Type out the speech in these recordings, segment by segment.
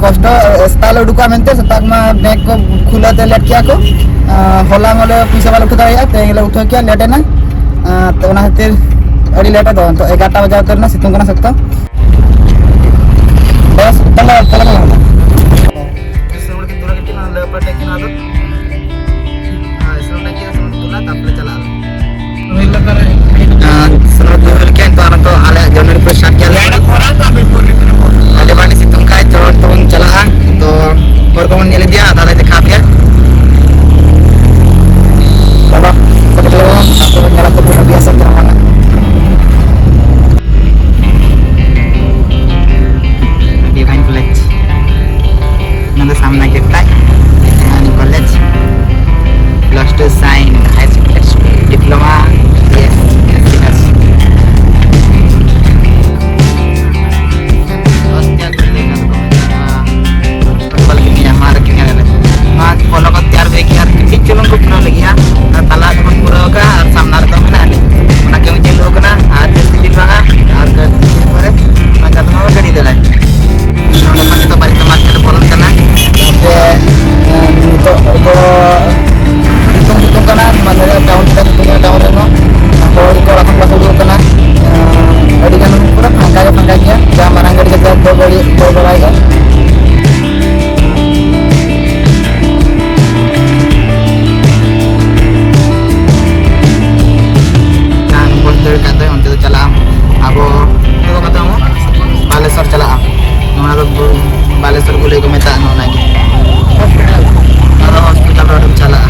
कष्ट स्टाइल उडुका मेनते सताक मा बैंक को खुलाते लेट किया को होला मोले पैसा वाला उठा या तेंगले उठा किया लेट ना तो ना खातिर अड़ी लेट दो तो 11टा बजे करना सितुंग करना सकता बस तला तला ना इसमें के दूर के ना ले पटे के ना तो हां इसमें ना किया समझ तुला तापले चला मिल करे सरो दूर के तो आना तो आले जनवरी पे स्टार्ट किया ada mana situng kai turun celah to pertemuan ini dia ada dekat ya kalau kebetulan aku nyala ke biasa mana Divine College nanti sama kita Divine College plus 2 sign high school diploma yes yes kalau kau tiar beki har kecil culung kau pernah lagi ya talah teman pura ka samnar tu mana ni mana kau mencari lo kena ada sedikit mana harga kore macam tu mana kadi dah kalau mana kita balik tempat kita bolong kena itu hitung kena mana tahun kita punya tahun itu kalau itu akan masuk kena ada kan pura pangkanya jam mana kadi kita dua lagi Balesar gulai ko meta ano lagi. Ada hospital road chala.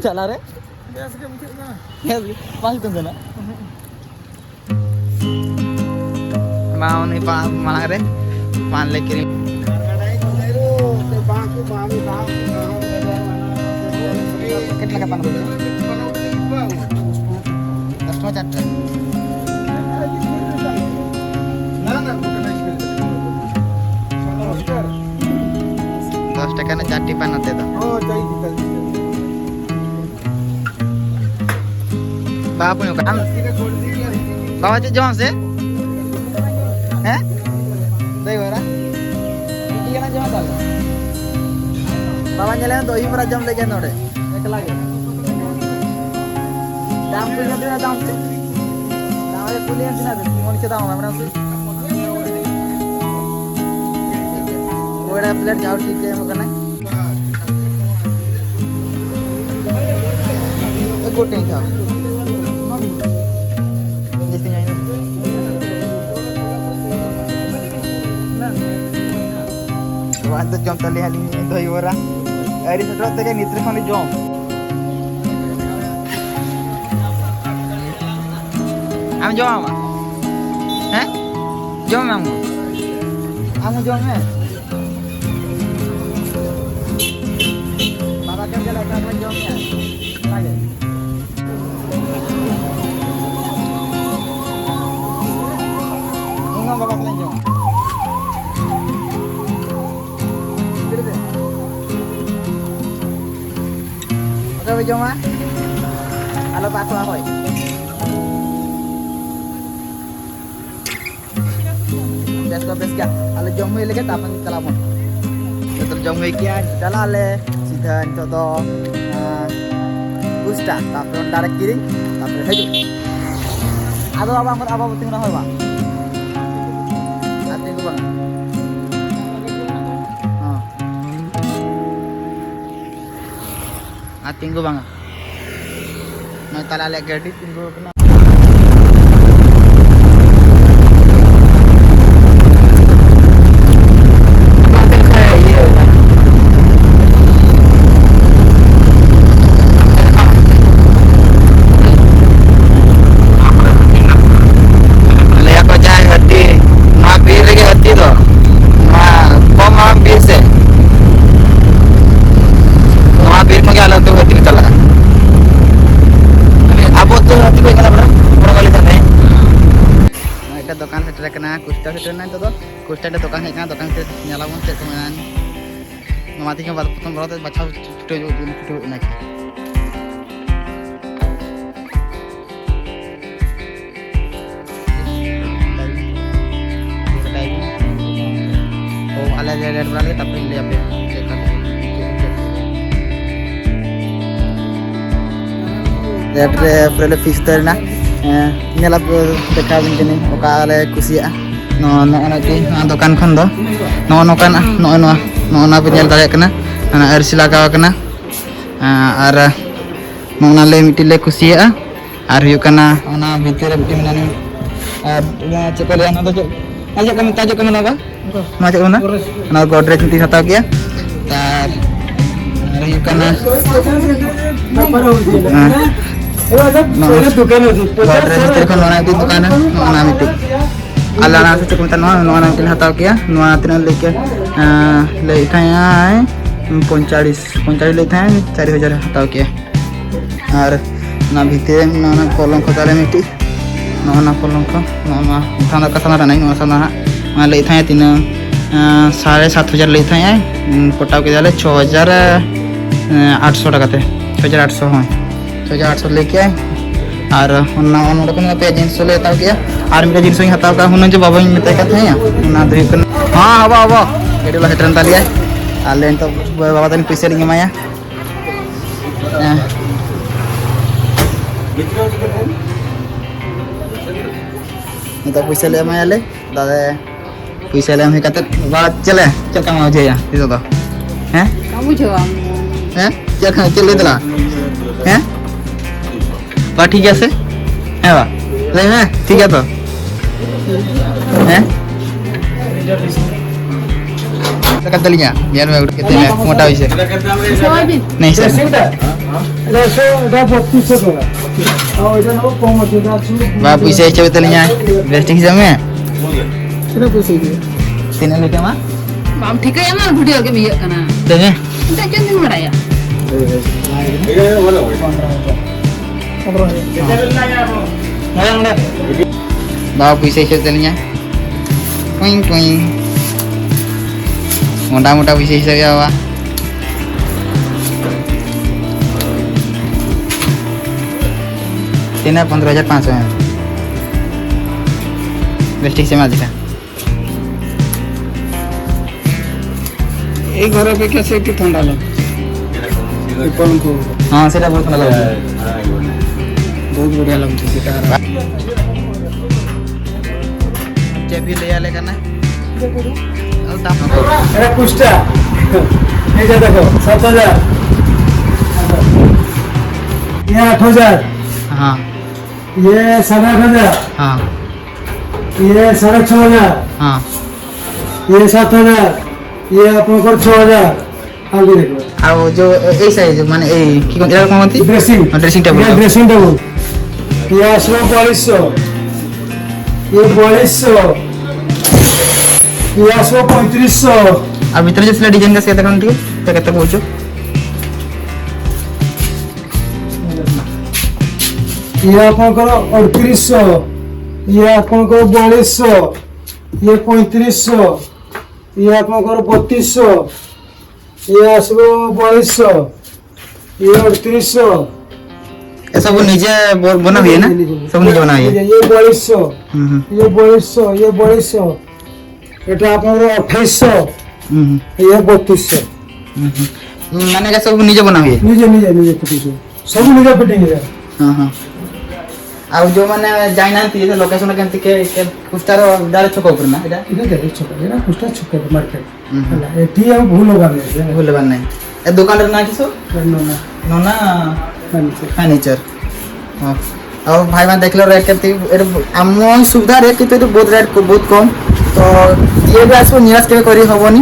चला रे gas के मुझे ना gas पांच तुम ना मां ने मांग रे मान ले करी कितना का पान बोल कस्टमर चाट ना ना 10 টাকা না চারটি পান হতে দাও ও চাই দিতা बाप ने काम बाबा जी जवान से हैं दई बरा इटी ना जमा दाल बाबा ने ले तो ही बरा जम ले के नोडे एकला के दाम पुलिया दिना दाम से दाम पुलिया दिना मोन के दाम हमरा से ओड़ा प्लेट जाओ ठीक है मकना गोटे खाओ जैसे Wah tu jom tali hal ini tu iora. Hari setelah tu kan nitri kali jom. Am jom ama? Hah? Jom amu? Amu jom eh? Bapa jom jalan kamu jomnya. Lagi. Ingat bapa kalian jom. Oke jom ah. Halo Pak Ahoy. Beska. Halo jom hui lagi tapan kalamun. Betul jom hui kian kita lale सीधा तो गुस्टा तापर direct किरी तापर हेजु आदो आबा बुतिं ना होबा आते को बंग हां आते को बंग ना तला ले गाड़ी तिंगो कना दुकान से ट्रैक ना कुस्टा से ट्रेन तो कुस्टा के दुकान है ना दुकान से nyalamun से teman mati kan potong berat baca video na oh ala lihat berani tapi lihat lihat pre fish terna nyala dekha bintini oka ale kusia no ki dukan khon do no kana no na pe nyal dare kana ana arsi lagawa kana ar no na le mitile kusia ar yu kana ona bhitire bitimani ar chekole ana do aja kami naga ma chekole na na godrej ti hataw kiya tar ar yu kana दुकान अल्लाह ना से चुकमता नोना मिटिल हताव किया नोना तना लेके ले थाया 45 ले थाया 4000 हताव किया और ना भीतर नोना पलंग को ताले मिटी नोना पलंग को नोना थाना का साना नहीं नोना साना मा ले थाया 7,500 ले थाया पटाव के जाले 6,800 टका थे 6,800 हां 6,800 लेके आए और पे जींस लेता गया और मेरा जींस हताव का हुन जो बाबा मिलते का थे हां हवा एडला हेटरन तालिया आले तो बाबा तन पैसे लिंगे माया तो पैसे ले माया ले दादा पैसे ले हम कते बात चले चल का हो जाया ये तो हैं कामु छवा हैं चल दिला हैं बा ठीक है से है बा ले ना ठीक है तो हैं लगा दलिया यार मैं उठ के तेरे मोटा होइसे नहीं सर बा पैसे चले दलिया रेस्टिंग समय कितना पैसे तीन लेके मा बाम ठीक है ना वीडियो के बिया कना देने इंता चंद मराया bawa pisau setelahnya, kuing mudah pisau saya bawa. Ini 15,500 बेस्टिक से मार दिखा एक घर पे कैसे ठंडा लगे हाँ सेटा बहुत ठंडा लगे बहुत बढ़िया लगता है गिटार भी ले आले करना अरे कुस्टा ये जा देखो 7,000 ये 8,000 हाँ ये 8,500 हाँ ये 6,500 हाँ ये 7,000 ये आपको 6000 आगे देखो আর যে এই সাইজ মানে এই কি কোন এরকম কোনটি ड्रेसिंग ড্রেসিং টেবিল ये ड्रेसिंग टेबल ये आसलो 4200 ये 4200 ये आसलो 3500 আর ভিতরে যে সেটা ডিজাইন আছে দেখুন ঠিক এটা কত বলছো ये आपको 3800 ये आपको 4200 ये 3500 ये आपको 3200 ये आसलो 4200 ये 3800 ये सब নিজে बना हुई है ना सब নিজে बना हुई है ये 4200 हम्म ये 4200 ये 4200 এটা আপনার 2800 ये 3200 মানে এটা सब নিজে बना हुई है নিজে নিজে নিজে ফিটিং সব নিজে ফিটিং है हां हां আর যে মানে যাই না তিন লোকেশন কেমতি কে কুস্টার ডাইরেক্ট ছক উপরে না এটা এটা দেখো ছোট এটা কুষ্টা ছোট মার্কেট হলা এটি আর ভুল হবে না ভুলে বান নাই এ দোকানের না কিছু না নোনা ফার্নিচার फर्नीचर हाँ और भाई मैं देख लो रेट करती आम सुविधा रेट कितु बहुत रेट बहुत कम तो ये भी आसो निराश केवे करी हबनी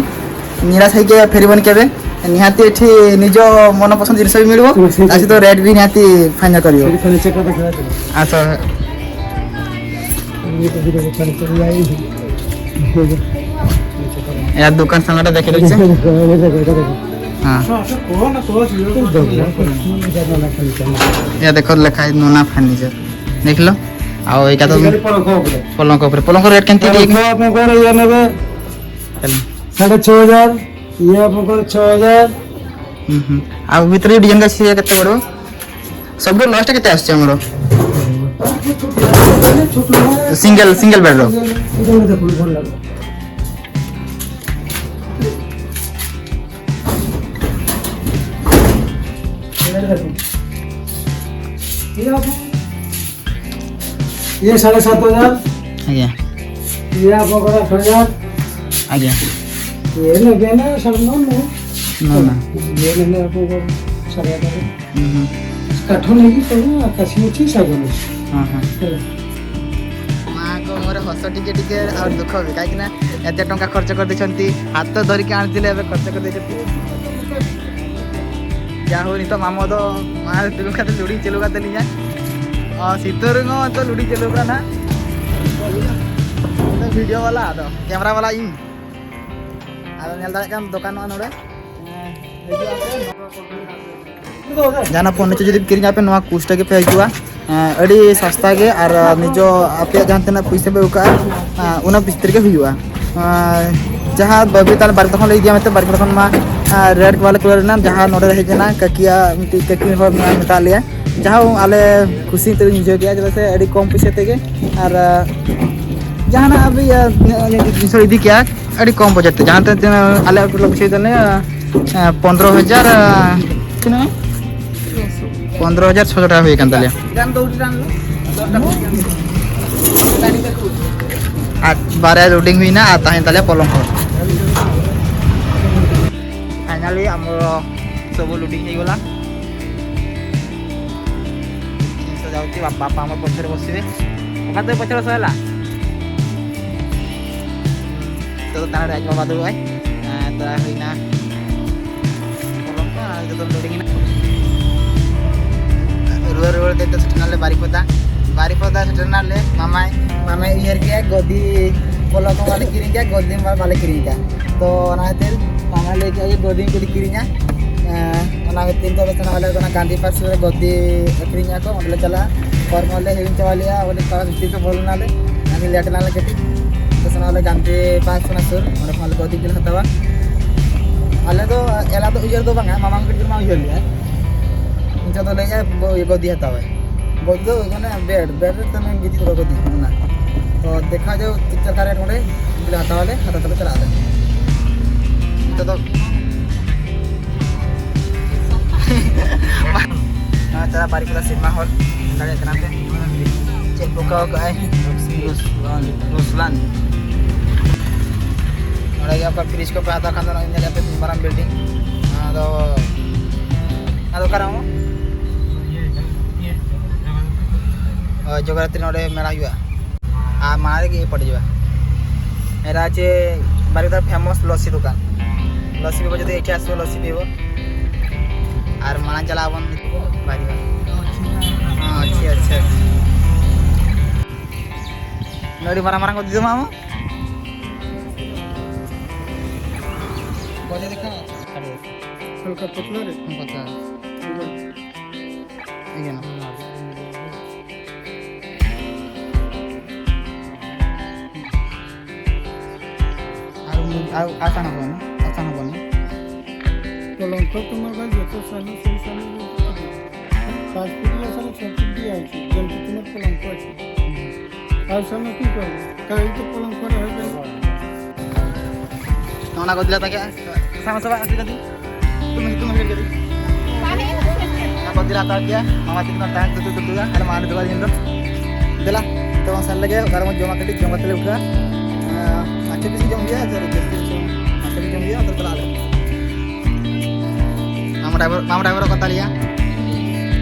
निराश है के फेरिबन केवे निहाती एठी निज मन पसंद जिनिस भी मिलबो तासी तो रेट भी निहाती फाइनल करियो फर्नीचर का देखा अच्छा ये तो देखो फर्नीचर लाई यार दुकान संगटा देखे दे हाँ ये देखो लिखा है नोना फर्नीचर देख लो आओ एक तो पलंग ऊपर पलंग रेट केंती ठीक ये आपको ये नेबे चलो 6500 ये आपको 6000 आ भीतर डिजाइन का से केते बड़ो सब लास्ट केते आछे हमरो सिंगल बेड रो ये 7500 आज्ञा ये आपको 8000 आज्ञा ये लगे ना शर्मा में ना ना ये लेने आपको 8000 काठो नहीं तो आकाशी में ठीक सागो हां हां मां को मोर हस टिके और दुख भी काई कि ना एते टंका खर्च कर देछंती हाथ तो धरि के आन दिले एबे खर्च कर देछंती जा हो नहीं तो मामो तो मार दिल का लुड़ी चलो का तली जा और सितर नो तो लुड़ी चलो का ना तो वीडियो वाला आ दो कैमरा वाला इन आ नेल दा काम दुकान मा नोडे जाना फोन च जदी किरिंग आपे नवा कुस्टा के पे जुआ अड़ी सस्ता के और निजो आपे जानते ना पैसे पे उका उना बिस्तर के हुआ जहां बबीताल बार तखन ले दिया मते बार तखन मा रेड वाला कलर ना जहां नोडे रहे जना ककिया मिटी ककी हो मेटा लिया जहां आले खुशी तो निजो गया जैसे अड़ी कम पैसे ते के और जहां ना अभी जिसो इदी क्या अड़ी कम बजट जहां ते आले लोग से ने 15000 किने 15600 টাকা হয়ে কান তালিয়া গান দৌড়ি রান লো আর বারে লোডিং हुई ना आता है ताले पलंग फाइनली हमर सब लोडिंग हे गला तो जाउती बापा हमर पछरे बसिबे ओका तो पछरे सला तो ताना राज बाबा दो भाई ता होइना पलंग का जो लोडिंग ना रुर देते सटनाले बारीपदा सटनाले मामा इयर के गदी पलक वाले किरिंग के गदी वाले किरिंग का तो ना तेल मामा लेके आई गदी को किरिंगा ना तीन तो बस वाले को ना गांधी पास से गदी किरिंगा को मतलब चला फॉर्मल हेविंग चवालिया वाले पास तीन तो बोलना ले अनि लेट नाले के तो सना वाले गांधी पास ना सुर और फॉल गदी के हतावा आले तो एला तो इयर दो बांगा मामा के मा इयर लिया इंचा तो ले जाए ये गदी हतावा गदी माने बेड तो मैं गदी तो गदी ना तो देखा जाओ पिक्चर का रेट मोड़े बिल हटा वाले हटा तो चला दे तो ना चला बारीपदा सिनेमा हॉल गाड़ी के नाम पे चेक बुका का है रुसलान और ये आपका फ्रिज को पे आता खाना इन जगह पे बड़ा बिल्डिंग तो ना तो कराऊं जगरात्री नोडे मेला हुआ आ मारे के पड़ जावा एरा जे बारीपदा फेमस लस्सी दुकान लसी पीब जो ये आसो लसी पीब और माना चला बन बाहर हाँ अच्छी अच्छा नड़ी मारा मारा कर मामा बजे देखा हल्का पतला रे पता ठीक है ना आसान हो ना आसान हो ना कलंक तुम्हारा जो साल से साल 5 फुट या साल 6 फुट दिया है जब तुम्हें कलंक है और समय की कर कहीं तो कलंक है नौना को दिला था क्या sama sama asli tadi tuh jadi apa dilatar dia mama tinggal tahan tutu kan ada mana tuh ini tuh itulah kita masalah lagi kalau mau jom makan jom makan juga macam sih jom dia jadi macam jom dia terus terlalu mama driver kata dia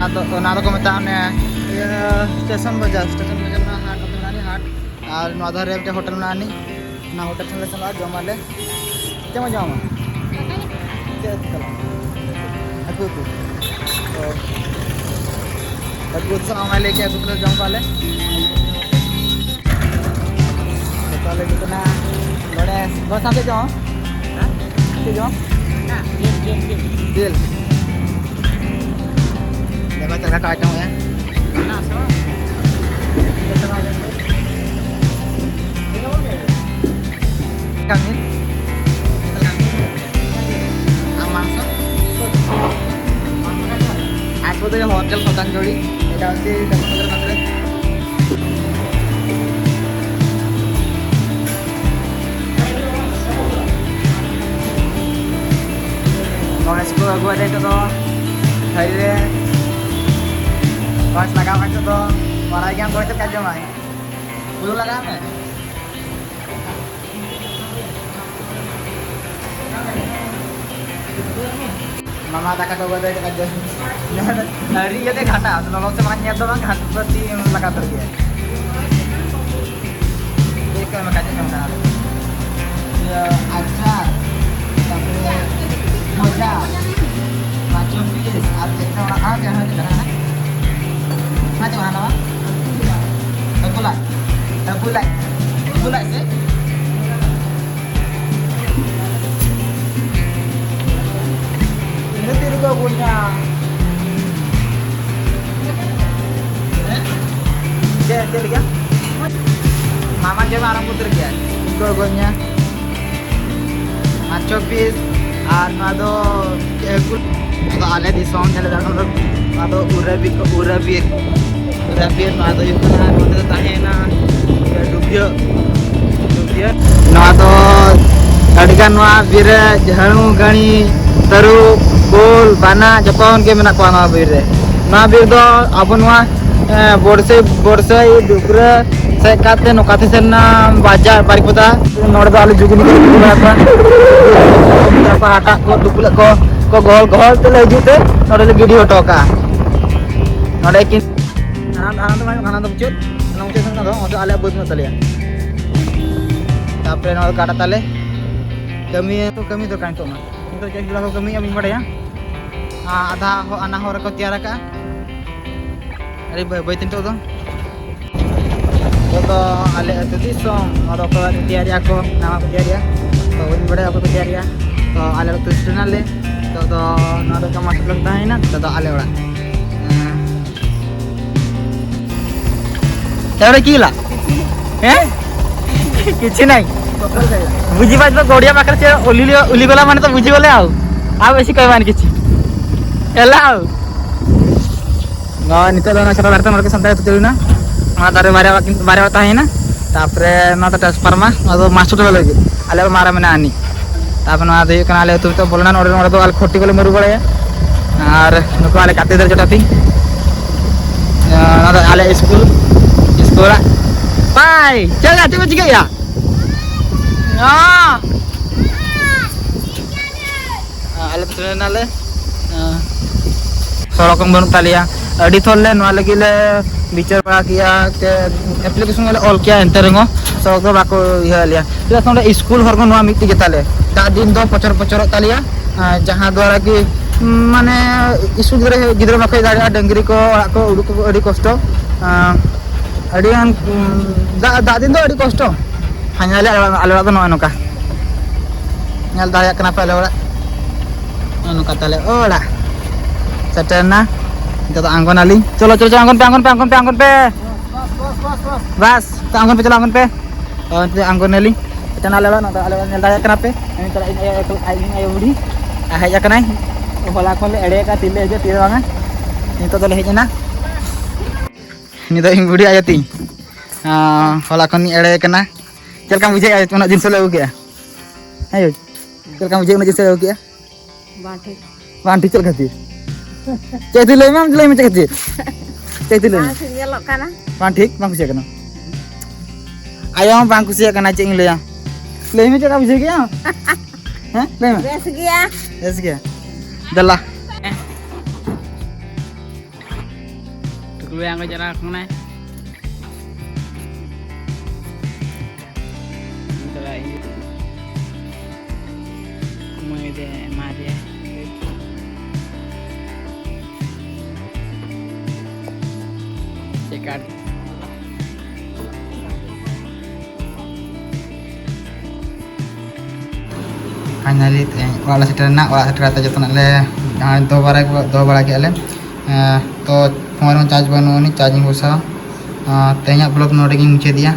atau nado komentarnya ya stesen baja na hat और नौधर रे hotel में आनी ना hotel चले चला जम वाले क्या जम aku sama lagi aku terus jam kali kalau gitu na boleh kau sampai jam jam deal jangan cakap kacau ya kami aku tuh hotel Patanjali এটা হচ্ছে দক্ষিণের মাত্রে Gomesku aku ada itu tuh hari pas lagam itu tuh orang yang gue itu kajo main belum lagam ya mama tak kata gue itu kajo hari ya deh घाटा तो लोग से मांगने तो बang घाट प्रति लगा कर गया एक में काजे में ना ये अच्छा tapi moja macam ini आप देखते हो ना क्या है इधर है ना क्या mana bulai sih ini tiru kau punya dia lihat mama dia marah puter dia gogonya macho piece nado ekul nado ale di song chale jano nado urabir nado yukuna nado tahena dubyo nado adigan wa bire jaharu gani taru bol bana japon ke mena kwa na bir do abon wa borse dukra se kate no kate senna bajar paripota norde do alu juguni ko apa hata ko dupula ko gol te lejute norde le video toka norde kin anan mucut sana do odo ale bud ma taliya tapre norde kata tale kami to kan to ma itu jadi lagu kami yang mimpi ya ada anak orang kau tiara ka Ari boy tinto to. Toto ale itu di song ado ko tiari ako nama ko tiari ya. To ini bade ako tiari ya. To ale itu sunale to nado ka masuk लगता है ना तो ale ora. Tawre kila? କିଛି ନାହିଁ ବୁଝି ପାରୁଛ ଗଡ଼ିଆ ପାଖରେ ସେ ଓଲିଗଲା ମାନେ ତ ବୁଝିଗଲେ ଆଉ ବେଶୀ କହିବାନି କିଛି ହେଲା ଆଉ नित्य दोन अशा पदार्थ मला संध्याकाळी तुझी ना मला तारे बारे होता आहे ना तापरे ना तो ट्रांसफार्मा ಅದು ಮಾಸ್ಟರ್ ಲೆವೆಲ್ ಅಲ್ಲ ಮಾರ ಮನೆ ಆನಿ तापन ಅದು ಕನ ಅಲ್ಲ ತು तो बोलना नोडे नोडे तो अल खोटी गले मरु बळे और नको अले काते दर जटाती ना अले स्कूल बाय चल आते बच गया हां अले तो नाले सड़क बन तालिया अड़ी थोले नो लगी ले विचार बड़ा किया के एप्लीकेशन ले ऑल किया एंटर ᱥᱚᱠ ᱫᱚ ᱵᱟᱠᱚ ᱤᱭᱟᱹ ᱟᱞᱮᱭᱟ ᱪᱮᱫᱟᱜ ᱥᱮ ᱚᱸᱰᱮ ᱥᱠᱩᱞ ᱦᱚᱲ ᱠᱚ ᱱᱚᱣᱟ ᱢᱤᱫᱴᱮᱡ ᱜᱮᱛᱟᱞᱮ ᱫᱟᱜ ᱫᱤᱱ ᱫᱚ ᱯᱚᱪᱚᱨᱚᱜ ᱛᱟᱞᱮᱭᱟ ᱡᱟᱦᱟᱸ ᱫᱚᱣᱟᱨᱟ ᱠᱤ ᱢᱟᱱᱮ ᱥᱠᱩᱞ ᱜᱤᱫᱽᱨᱟᱹ ᱵᱟᱠᱚ ᱦᱮᱡ ᱫᱟᱲᱮᱭᱟᱜᱼᱟ ᱰᱟᱹᱝᱨᱤ ᱠᱚ ᱚᱲᱟᱜ ᱠᱚ ᱩᱰᱩᱠ ᱠᱚ ᱟᱹᱰᱤ ᱠᱚᱥᱴᱚ ᱟᱹᱰᱤᱜᱟᱱ ᱫᱟᱜ ᱫᱤᱱ ᱫᱚ ᱟᱹᱰᱤ ᱠᱚᱥᱴᱚ ᱧᱮᱞ ᱟᱞᱮ ᱚᱲᱟᱜ ᱫᱚ ᱱᱚᱜᱼᱚᱭ ᱱᱚᱝᱠᱟ ᱧᱮᱞ ᱫᱟᱲᱮᱭᱟᱜ ᱠᱟᱱᱟ ᱯᱮ ᱟᱞᱮ ᱚᱲᱟᱜ ᱱᱚᱜᱼᱚᱭ ᱱᱚᱝᱠᱟ ᱛᱟᱞᱮ ᱚᱲᱟᱜ ᱥᱮᱴᱮᱨᱱᱟ ᱱᱤᱛᱚᱜ ᱫᱚ ᱟᱬᱜᱚᱱ ᱟᱹᱞᱤᱧ ᱪᱚᱞᱚ ᱟᱬᱜᱚᱱ ᱯᱮ ᱵᱟᱥ ᱟᱬᱜᱚᱱ ᱯᱮ ᱪᱚᱞᱚ ᱟᱬᱜᱚᱱ ᱯᱮ ᱟᱬᱜᱚᱱᱟᱞᱤᱧ ᱪᱟᱞᱟᱜ ᱟᱞᱮ ᱚᱲᱟᱜ ᱧᱮᱞ ᱫᱟᱲᱮᱭᱟᱜ ᱠᱟᱱᱟ ᱯᱮ ᱤᱧ ᱟᱭᱳ ᱵᱩᱲᱦᱤ ᱦᱮᱡ ᱟᱠᱟᱱᱟᱭ ᱦᱚᱞᱟ ᱠᱷᱚᱱ ᱞᱮ ᱮᱲᱮ ᱟᱠᱟᱫ ᱛᱤᱨᱮ ᱦᱤᱡᱩᱜ ᱛᱤᱨᱮ ᱵᱟᱝᱟ ᱱᱤᱛᱚᱜ ᱫᱚᱞᱮ ᱦᱮᱡ ᱮᱱᱟ ᱱᱤᱛᱚᱜ ᱤᱧ ᱵᱩᱲᱦᱤ ᱟᱭᱳ ᱛᱤᱧ ᱦᱚᱞᱟ ᱠᱷᱚᱱᱤᱧ ᱮᱲᱮ ᱟᱠᱟᱱᱟ ᱪᱮᱫ ᱞᱮᱠᱟᱢ ᱵᱩᱡᱷᱟᱹᱣᱮᱜᱼᱟ ᱩᱱᱟᱹᱜ ᱡᱤᱱᱤᱥ ᱞᱮ ᱟᱹᱜᱩ ᱠᱮᱜᱼᱟ ᱦᱮᱸ ᱪᱮᱫ ᱞᱮᱠᱟᱢ ᱵᱩᱡᱷᱟᱹᱣ ᱩᱱᱟᱹᱜ ᱡᱤᱱᱤᱥ ᱞᱮ ᱟᱹᱜᱩ ᱠᱮᱜᱼᱟ ᱵᱟᱝ ᱴᱷᱤᱠ ᱪᱮᱫ ᱠᱷᱟᱹᱛᱤᱨ ᱪᱮᱫ ᱞᱟᱹᱭ ᱢᱮ ᱪᱮᱫ ᱠᱷᱟᱹᱛᱤᱨ ᱪᱮᱫ ᱞᱟᱹᱭ ᱢᱮ ᱧᱮᱞᱚᱜ ᱠᱟᱱᱟ ᱵᱟᱝ ᱴᱷᱤक ᱵᱟᱝ ᱠᱩᱥᱤᱭᱟᱜ ᱠᱟᱱᱟ ᱟᱭᱳ ᱦᱚᱸ ᱵᱟᱝ ᱠᱩᱥᱤᱭᱟᱜ ᱠᱟᱱᱟ ᱪᱮᱫ ᱤᱧ ᱞᱟᱹᱭᱟ ᱞᱟᱹᱭ ᱢᱮ ᱪᱮᱫ ᱞᱮᱠᱟ ᱵᱩᱡᱷᱟᱹᱣ ᱠᱮᱜᱼᱟ ᱦᱮᱸ ᱞᱟᱹᱭ ᱢᱮ ᱵᱮᱥ ᱜᱮᱭᱟ ᱵᱮᱥ ᱜᱮᱭᱟ ᱫᱮᱞᱟ Tukul yang kejar aku nih. Setelah ini, mulai deh mati ya. Cekat. Finally वाला सेटरना वाला सेटर आता जतना ले दो बारा के ले तो फोन में चार्ज बनोनी चार्जिंग बसा तेया ब्लॉग नोटे गिंग मुचे दिया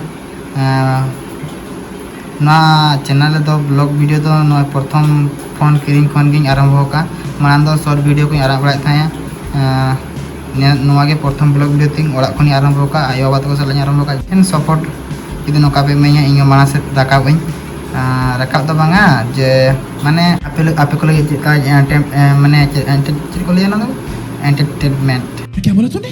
ना चैनल दो ब्लॉग वीडियो दो न प्रथम फोन किरिंग खन गिंग आरंभ होका मानन दो शॉर्ट वीडियो को आरंभ बड़ाय थाया नोवागे प्रथम ब्लॉग वीडियो तिंग ओड़ा खनि आरंभ होका आयो बात को सलाñ आरंभ होका इन सपोर्ट इदि नोका पे मैया इङो माना से दाका बई रकाब दो बांगा जे माने आपे को लगे का माने चेक को लिया ना एंटरटेनमेंट क्या बोला तूने